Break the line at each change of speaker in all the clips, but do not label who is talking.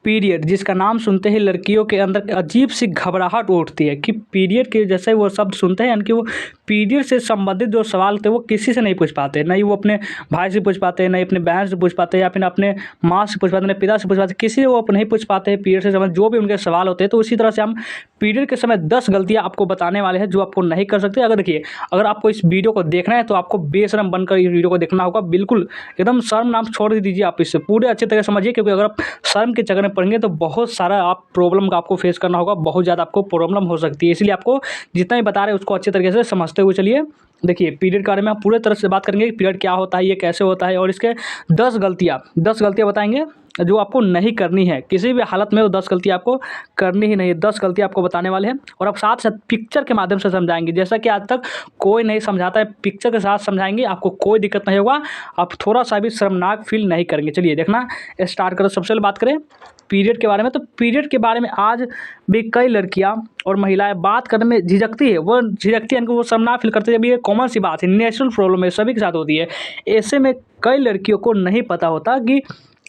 Period, जिसका नाम सुनते ही लड़कियों के अंदर अजीब सी घबराहट उठती है कि पीरियड के जैसे वो शब्द सुनते हैं, यानी कि वो पीरियड से संबंधित जो सवाल थे वो किसी से नहीं पूछ पाते, नहीं वो अपने भाई से पूछ पाते, नहीं अपने बहन से पूछ पाते, या फिर अपने माँ से पूछ पाते, नहीं पिता से पूछ पाते, किसी से वो नहीं पूछ पाते हैं पीरियड से संबंधित जो भी उनके सवाल होते हैं। तो उसी तरह से हम पीरियड के समय 10 गलतियाँ आपको बताने वाले हैं जो आपको नहीं कर सकते। अगर देखिए, अगर आपको इस वीडियो को देखना है तो आपको बेशर्म बनकर इस वीडियो को देखना होगा, बिल्कुल एकदम शर्म नाम छोड़ दीजिए, आप इससे पूरे अच्छे तरह समझिए, क्योंकि अगर आप शर्म के चक्कर में पड़ेंगे तो बहुत सारा आप प्रॉब्लम का आपको फेस करना होगा, बहुत ज़्यादा आपको प्रॉब्लम हो सकती है। इसलिए आपको जितना ही बता रहे हैं उसको अच्छे तरीके से समझते हुए चलिए। देखिए, पीरियड के बारे में हम पूरे तरह से बात करेंगे कि पीरियड क्या होता है, ये कैसे होता है, और इसके 10 गलतियाँ बताएंगे जो आपको नहीं करनी है किसी भी हालत में। वो 10 गलतियाँ आपको करनी ही नहीं है, 10 गलतियाँ आपको बताने वाले हैं, और आप साथ साथ पिक्चर के माध्यम से समझाएंगे, जैसा कि आज तक कोई नहीं समझाता है। पिक्चर के साथ समझाएंगे, आपको कोई दिक्कत नहीं होगा, आप थोड़ा सा भी शर्मनाक फील नहीं करेंगे। चलिए देखना स्टार्ट करो। सबसे पहले बात करें पीरियड के बारे में, तो पीरियड के बारे में आज भी कई लड़कियां और महिलाएं बात करने में झिझकती है। वो झिझकती है, वो शर्मनाक फील करती है। अभी ये कॉमन सी बात है, नेचुरल प्रॉब्लम है, सभी के साथ होती है। ऐसे में कई लड़कियों को नहीं पता होता कि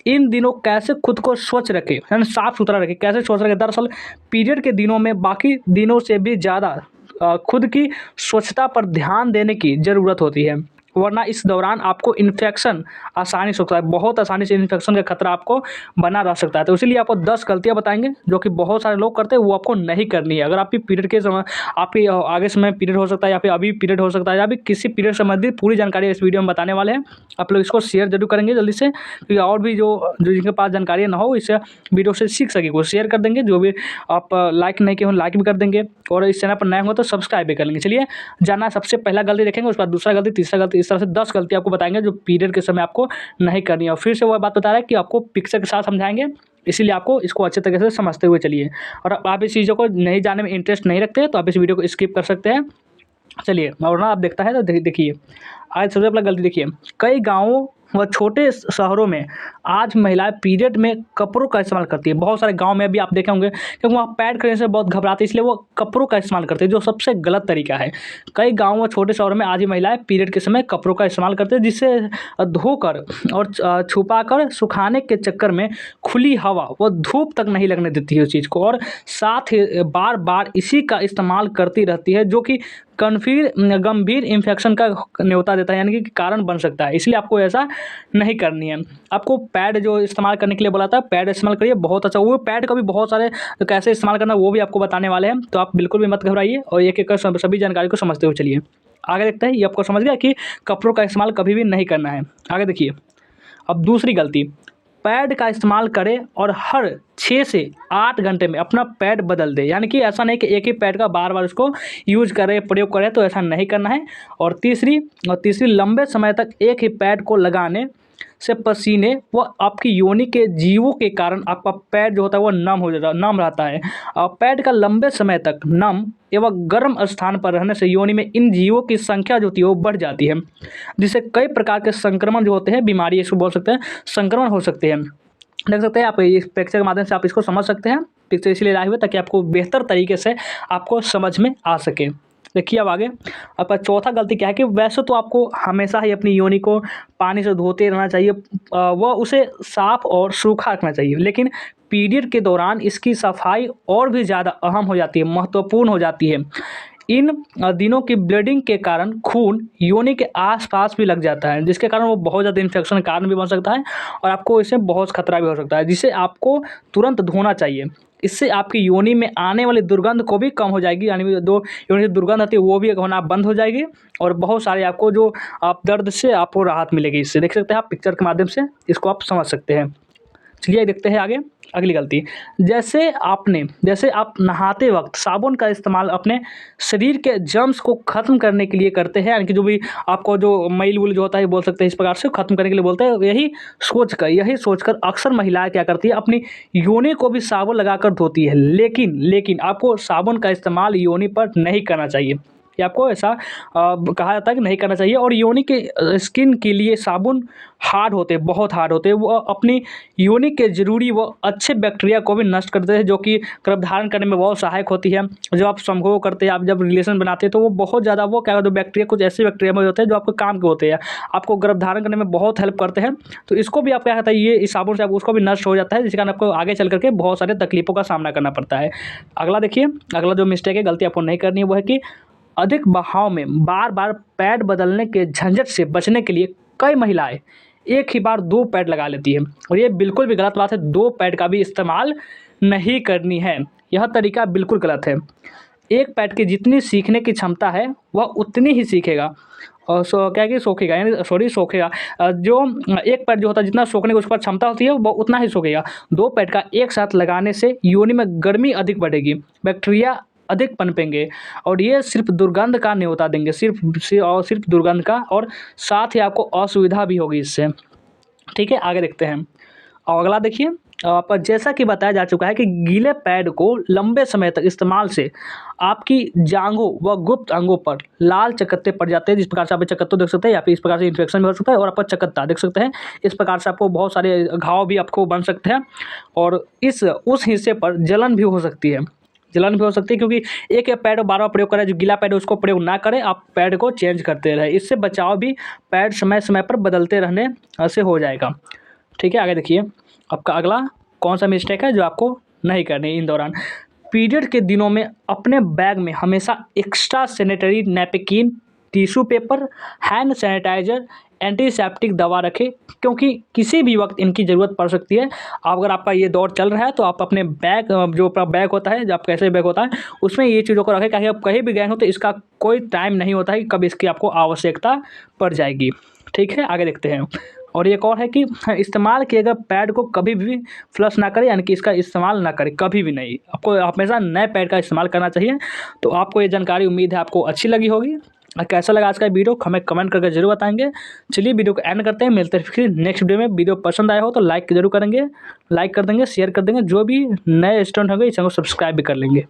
इन दिनों कैसे खुद को स्वच्छ रखें, यानी साफ सुथरा रखें, कैसे स्वच्छ रखें। दरअसल पीरियड के दिनों में बाकी दिनों से भी ज़्यादा खुद की स्वच्छता पर ध्यान देने की ज़रूरत होती है, वरना इस दौरान आपको इन्फेक्शन आसानी से होता है, बहुत आसानी से इन्फेक्शन का खतरा आपको बना रह सकता है। तो इसीलिए आपको 10 गलतियां बताएंगे जो कि बहुत सारे लोग करते हैं, वो आपको नहीं करनी है। अगर आपकी पीरियड के समय, आपकी आगे समय पीरियड हो सकता है, या फिर अभी पीरियड हो सकता है, या फिर किसी पीरियड संबंधित पूरी जानकारी इस वीडियो में बताने वाले हैं। आप लोग इसको शेयर जरूर करेंगे जल्दी से, क्योंकि और भी जो जिनके पास जानकारी ना हो, इस वीडियो से सीख सके, वो शेयर कर देंगे। जो भी आप लाइक नहीं किए हो लाइक भी कर देंगे, और इस चैनल पर नए हो तो सब्सक्राइब भी कर लेंगे। चलिए जानना, सबसे पहला गलती देखेंगे, उसके बाद दूसरा गलती, तीसरा गलती, इस तरह से 10 गलती आपको बताएंगे जो पीरियड के समय आपको नहीं करनी है। और फिर से वो बात बता रहा है कि आपको पिक्चर के साथ समझाएंगे, इसीलिए आपको इसको अच्छे तरीके से समझते हुए चलिए। और आप इस चीज़ों को नहीं जानने में इंटरेस्ट नहीं रखते तो आप इस वीडियो को स्किप कर सकते हैं। चलिए, और ना आप देखता है तो देखिए, आज सबसे पहला गलती देखिए, कई गाँवों व छोटे शहरों में आज महिलाएं पीरियड में कपड़ों का इस्तेमाल करती है। बहुत सारे गांव में भी आप देखे होंगे, क्योंकि वहाँ पैड खरीदने से बहुत घबराते हैं, इसलिए वो कपड़ों का इस्तेमाल करते हैं, जो सबसे गलत तरीका है। कई गाँव व छोटे शहरों में आज भी महिलाएं पीरियड के समय कपड़ों का इस्तेमाल करते हैं, जिससे धोकर और छुपाकर सुखाने के चक्कर में खुली हवा व धूप तक नहीं लगने देती है उस चीज़ को, और साथ ही बार बार इसी का इस्तेमाल करती रहती है, जो कि गंभीर इन्फेक्शन का न्योता देता है, यानी कि कारण बन सकता है। इसलिए आपको ऐसा नहीं करनी है। आपको पैड जो इस्तेमाल करने के लिए बोला था, पैड इस्तेमाल करिए, बहुत अच्छा। वो पैड का भी बहुत सारे कैसे इस्तेमाल करना वो भी आपको बताने वाले हैं, तो आप बिल्कुल भी मत घबराइए, और एक एक कर सभी जानकारी को समझते हुए चलिए। आगे देखते हैं, ये आपको समझ गया कि कपड़ों का इस्तेमाल कभी भी नहीं करना है। आगे देखिए, अब दूसरी गलती, पैड का इस्तेमाल करें और हर 6 से 8 घंटे में अपना पैड बदल दे, यानी कि ऐसा नहीं कि एक ही पैड का बार बार उसको यूज करें, प्रयोग करें, तो ऐसा नहीं करना है। और तीसरी लंबे समय तक एक ही पैड को लगाने से पसीने व आपकी योनि के जीवों के कारण आपका पैड जो होता है वो नम रहता है। पैड का लंबे समय तक नम एवं गर्म स्थान पर रहने से योनि में इन जीवों की संख्या जो होती है वो बढ़ जाती है, जिससे कई प्रकार के संक्रमण जो होते हैं, बीमारी इसको बोल सकते हैं, संक्रमण हो सकते हैं। देख सकते हैं आप, इस पिक्चर के माध्यम से आप इसको समझ सकते हैं। पिक्चर इसलिए लाए हुए ताकि आपको बेहतर तरीके से आपको समझ में आ सके। देखिए अब आगे, आपका चौथा गलती क्या है कि वैसे तो आपको हमेशा ही अपनी योनि को पानी से धोते रहना चाहिए, वह उसे साफ और सूखा रखना चाहिए, लेकिन पीरियड के दौरान इसकी सफाई और भी ज़्यादा अहम हो जाती है, महत्वपूर्ण हो जाती है। इन दिनों की ब्लीडिंग के कारण खून योनि के आसपास भी लग जाता है, जिसके कारण वो बहुत ज़्यादा इन्फेक्शन का कारण भी बन सकता है, और आपको इससे बहुत खतरा भी हो सकता है, जिसे आपको तुरंत धोना चाहिए। इससे आपकी योनि में आने वाली दुर्गंध को भी कम हो जाएगी, यानी जो योनि की दुर्गंध आती है वो भी होना बंद हो जाएगी, और बहुत सारे आपको जो आप दर्द से आपको राहत मिलेगी। इससे देख सकते हैं आप, पिक्चर के माध्यम से इसको आप समझ सकते हैं। चलिए देखते हैं आगे, अगली गलती, जैसे आप नहाते वक्त साबुन का इस्तेमाल अपने शरीर के जर्म्स को ख़त्म करने के लिए करते हैं, यानी कि जो भी आपको जो मैल वूल जो होता है बोल सकते हैं, इस प्रकार से ख़त्म करने के लिए बोलते हैं। यही सोचकर अक्सर महिलाएं क्या करती है, अपनी योनि को भी साबुन लगाकर धोती है, लेकिन आपको साबुन का इस्तेमाल योनि पर नहीं करना चाहिए। कि आपको ऐसा कहा जाता है कि नहीं करना चाहिए। और योनि के स्किन के लिए साबुन हार्ड होते हैं, बहुत हार्ड होते हैं। वो अपनी योनि के ज़रूरी वो अच्छे बैक्टीरिया को भी नष्ट करते हैं, जो कि गर्भधारण करने में बहुत सहायक होती है। जो आप संभोग करते हैं, आप जब रिलेशन बनाते हैं, तो वो बहुत ज़्यादा वो क्या होता है, बैक्टीरिया कुछ ऐसे बैक्टीरिया में होते हैं जो आपके काम के होते हैं, आपको गर्भधारण करने में बहुत हेल्प करते हैं। तो इसको भी आप क्या कहता है, ये इस साबुन से आप उसको भी नष्ट हो जाता है, जिसके कारण आपको आगे चल करके बहुत सारे तकलीफ़ों का सामना करना पड़ता है। अगला देखिए, अगला जो मिस्टेक है, गलती आपको नहीं करनी है, वो है कि अधिक बहाव में बार-बार पैड बदलने के झंझट से बचने के लिए कई महिलाएँ एक ही बार 2 पैड लगा लेती हैं, और ये बिल्कुल भी गलत बात है। 2 पैड का भी इस्तेमाल नहीं करनी है, यह तरीका बिल्कुल गलत है। एक पैड की जितनी सीखने की क्षमता है, वह उतनी ही सीखेगा और क्या है कि सोखेगा, यानी सोखेगा। जो एक पैड जो होता है, जितना सोखने की उस पर क्षमता होती है, वो उतना ही सोखेगा। 2 पैड का एक साथ लगाने से योनि में गर्मी अधिक बढ़ेगी, बैक्टीरिया अधिक पनपेंगे, और ये सिर्फ दुर्गंध का न्योता देंगे, सिर्फ दुर्गंध का, और साथ ही आपको असुविधा भी होगी इससे। ठीक है, आगे देखते हैं। और अगला देखिए, पर जैसा कि बताया जा चुका है कि गीले पैड को लंबे समय तक इस्तेमाल से आपकी जांघों व गुप्त अंगों पर लाल चकत्ते पड़ जाते हैं। जिस प्रकार से आप चकत्ते देख सकते हैं, या फिर इस प्रकार से इन्फेक्शन भी हो सकता है, और आपका चकत्ता देख सकते हैं। इस प्रकार से आपको बहुत सारे घाव भी आपको बन सकते हैं, और उस हिस्से पर जलन भी हो सकती है। क्योंकि एक पैड बार-बार प्रयोग करें, जो गीला पैड है उसको प्रयोग ना करें, आप पैड को चेंज करते रहें। इससे बचाव भी पैड समय-समय पर बदलते रहने से हो जाएगा। ठीक है, आगे देखिए, आपका अगला कौन सा मिस्टेक है जो आपको नहीं करनी इन दौरान। पीरियड के दिनों में अपने बैग में हमेशा extra sanitary napkin, tissue paper, hand sanitiser, antiseptic दवा रखें, क्योंकि किसी भी वक्त इनकी ज़रूरत पड़ सकती है। अगर आपका ये दौर चल रहा है, तो आप अपने बैग, जो आपका बैग होता है, जो आप कैसे बैग होता है, उसमें ये चीज़ों को रखें, ताकि आप कहीं भी गए हो तो इसका कोई टाइम नहीं होता है कि कब इसकी आपको आवश्यकता पड़ जाएगी। ठीक है, आगे देखते हैं। और एक और है कि इस्तेमाल किए गए पैड को कभी भी फ्लश ना करें, यानी कि इसका इस्तेमाल ना करें, कभी भी नहीं। आपको हमेशा नए पैड का इस्तेमाल करना चाहिए। तो आपको ये जानकारी, उम्मीद है आपको अच्छी लगी होगी। कैसा लगा आज का वीडियो हमें कमेंट करके ज़रूर बताएंगे। चलिए वीडियो को एंड करते हैं, मिलते हैं फिर नेक्स्ट वीडियो में। वीडियो पसंद आया हो तो लाइक ज़रूर करेंगे, लाइक कर देंगे, शेयर कर देंगे। जो भी नए स्टूडेंट होंगे इस चैनल को सब्सक्राइब भी कर लेंगे।